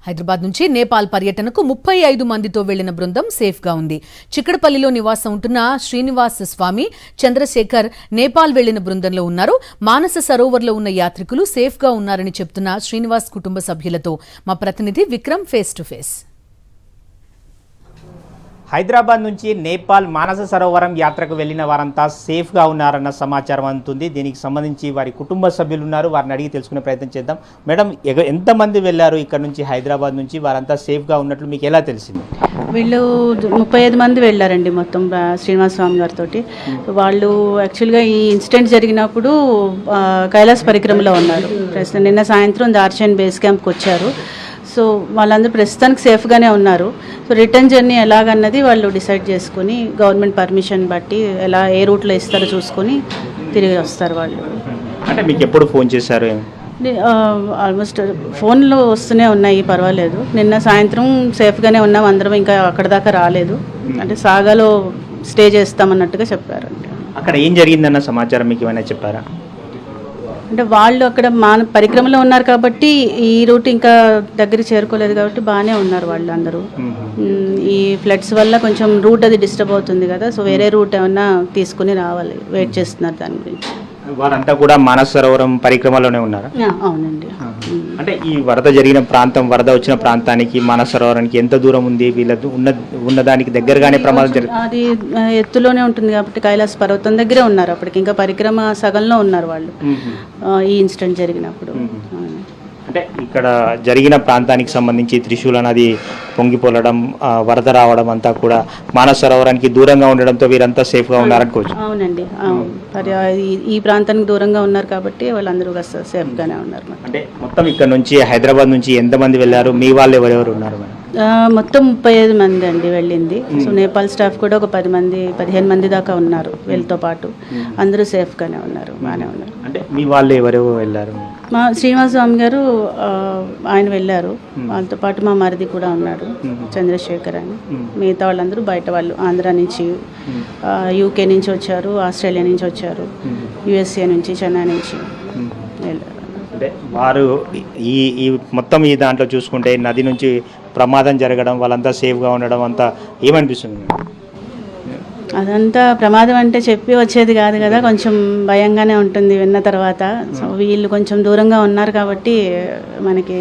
హైదరాబాద్ నుంచి నేపాల్ పర్యటనకు 35 మందితో వెళ్లిన బృందం సేఫ్గా ఉంది. చిక్కడపల్లిలో నివాసం ఉంటున్న శ్రీనివాస్ స్వామి, చంద్రశేఖర్ నేపాల్ వెళ్లిన బృందంలో ఉన్నారు. మానస సరోవర్లో ఉన్న యాత్రికులు సేఫ్గా ఉన్నారని చెప్తున్న శ్రీనివాస్ కుటుంబ సభ్యులతో మా ప్రతినిధి Vikram face to face. Hyderabad నుంచి నేపాల్ మానస సరోవరం యాత్రకు వెళ్లిన వారంతా సేఫ్గా ఉన్నారన్న సమాచారం అందుతుంది. దీనికి సంబంధించి వారి కుటుంబ సభ్యులు ఉన్నారు, వారిని అడిగి తెలుసుకునే ప్రయత్నం చేద్దాం. మేడం, ఎంతమంది వెళ్ళారు ఇక్కడ నుంచి హైదరాబాద్ నుంచి? వారంతా సేఫ్గా ఉన్నట్లు మీకు ఎలా తెలిసింది? వీళ్ళు 35 మంది వెళ్ళారండి మొత్తం శ్రీనివాస స్వామి గారితో. వాళ్ళు యాక్చువల్గా ఈ ఇన్సిడెంట్ జరిగినప్పుడు కైలాస పరిక్రమలో ఉన్నారు. నిన్న సాయంత్రం దార్చన్ బేస్ క్యాంప్కి వచ్చారు. సో వాళ్ళందరూ ప్రస్తుతానికి సేఫ్గానే ఉన్నారు. సో రిటర్న్ జర్నీ ఎలాగన్నది వాళ్ళు డిసైడ్ చేసుకుని గవర్నమెంట్ పర్మిషన్ బట్టి ఏ రూట్లో ఇస్తారో చూసుకొని తిరిగి వస్తారు వాళ్ళు. అంటే మీకు ఎప్పుడు ఫోన్ చేశారు? ఆల్మోస్ట్ ఫోన్లో వస్తూనే ఉన్నాయి, పర్వాలేదు. నిన్న సాయంత్రం సేఫ్గానే ఉన్నాం అందరం, ఇంకా అక్కడ దాకా రాలేదు. అంటే సాగాలో స్టే చేస్తామన్నట్టుగా చెప్పారండి. అక్కడ ఏం జరిగిందన్న సమాచారం మీకు ఏమైనా చెప్పారా? అంటే వాళ్ళు అక్కడ పరిక్రమలో ఉన్నారు కాబట్టి ఈ రూట్ ఇంకా దగ్గర చేరుకోలేదు కాబట్టి బాగానే ఉన్నారు వాళ్ళు అందరూ. ఈ ఫ్లడ్స్ వల్ల కొంచెం రూట్ అది డిస్టర్బ్ అవుతుంది కదా, సో వేరే రూట్ ఏమన్నా తీసుకుని రావాలి, వెయిట్ చేస్తున్నారు దాని గురించి. వారంతా కూడా మానస సరోవరం పరిక్రమలోనే ఉన్నారు? అవునండి. అంటే ఈ వరద జరిగిన ప్రాంతం, వరద వచ్చిన ప్రాంతానికి మానస సరోవరానికి ఎంత దూరం ఉంది? వీళ్ళ ఉన్నదానికి దగ్గరగానే ప్రమాదం జరిగింది? అది ఎత్తులోనే ఉంటుంది కాబట్టి కైలాస పర్వతం దగ్గరే ఉన్నారు. అప్పటికి ఇంకా పరిక్రమ సగంలో ఉన్నారు వాళ్ళు ఈ ఇన్సిడెంట్ జరిగినప్పుడు. అంటే ఇక్కడ జరిగిన ప్రాంతానికి సంబంధించి త్రిశూల నది పొంగిపోలడం, వరద రావడం అంతా కూడా మానస సరోవరానికి దూరంగా ఉండడంతో వీరంతా సేఫ్గా ఉన్నారనుకోవచ్చు. అవునండి, ఈ ప్రాంతానికి దూరంగా ఉన్నారు కాబట్టి వాళ్ళందరూ సేఫ్గానే ఉన్నారు. అంటే మొత్తం ఇక్కడ నుంచి హైదరాబాద్ నుంచి ఎంతమంది వెళ్ళారు? మీ వాళ్ళు ఎవరెవరు ఉన్నారు? మొత్తం 35 మంది అండి వెళ్ళింది. సో నేపాల్ స్టాఫ్ కూడా ఒక 15 మంది దాకా ఉన్నారు వీళ్ళతో పాటు. అందరూ సేఫ్గానే ఉన్నారు, బాగానే ఉన్నారు. అంటే మీ వాళ్ళు ఎవరెవరు వెళ్ళారు? మా శ్రీనివాస స్వామి గారు ఆయన వెళ్ళారు, వాళ్ళతో పాటు మా మరిది కూడా ఉన్నాడు, చంద్రశేఖర్ అని. మిగతా వాళ్ళందరూ బయట వాళ్ళు, ఆంధ్ర నుంచి, యూకే నుంచి వచ్చారు, ఆస్ట్రేలియా నుంచి వచ్చారు, యుఎస్ఏ నుంచి, చెన్నై నుంచి వెళ్ళారు. అంటే వారు ఈ మొత్తం ఈ దాంట్లో చూసుకుంటే నది నుంచి ప్రమాదం జరగడం, వాళ్ళంతా సేఫ్గా ఉండడం అంతా ఏమనిపిస్తుంది? అదంతా ప్రమాదం అంటే చెప్పి వచ్చేది కాదు కదా, కొంచెం భయంగానే ఉంటుంది విన్న తర్వాత. సో వీళ్ళు కొంచెం దూరంగా ఉన్నారు కాబట్టి మనకి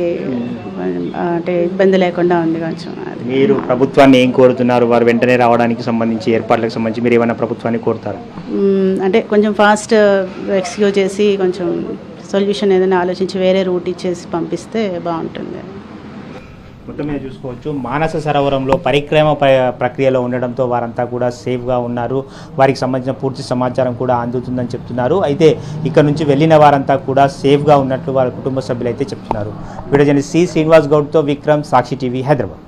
అంటే ఇబ్బంది లేకుండా ఉంది కొంచెం. మీరు ప్రభుత్వాన్ని ఏం కోరుతున్నారు? వారు వెంటనే రావడానికి సంబంధించి, ఏర్పాట్లకు సంబంధించి మీరు ఏమైనా ప్రభుత్వాన్ని కోరుతారా? అంటే కొంచెం ఫాస్ట్ రెస్క్యూ చేసి కొంచెం సొల్యూషన్ ఏదైనా ఆలోచించి వేరే రూట్ ఇచ్చేసి పంపిస్తే బాగుంటుంది. మొత్తం మీద చూసుకోవచ్చు, మానస సరోవరంలో పరిక్రమ ప్రక్రియలో ఉండడంతో వారంతా కూడా సేఫ్గా ఉన్నారు. వారికి సంబంధించిన పూర్తి సమాచారం కూడా అందుతుందని చెప్తున్నారు. అయితే ఇక్కడ నుంచి వెళ్ళిన వారంతా కూడా సేఫ్గా ఉన్నట్లు వారి కుటుంబ సభ్యులు అయితే చెప్తున్నారు. వీడియో జర్నలిస్ట్ శ్రీనివాస్ గౌడ్తో విక్రమ్, సాక్షి టీవీ, హైదరాబాద్.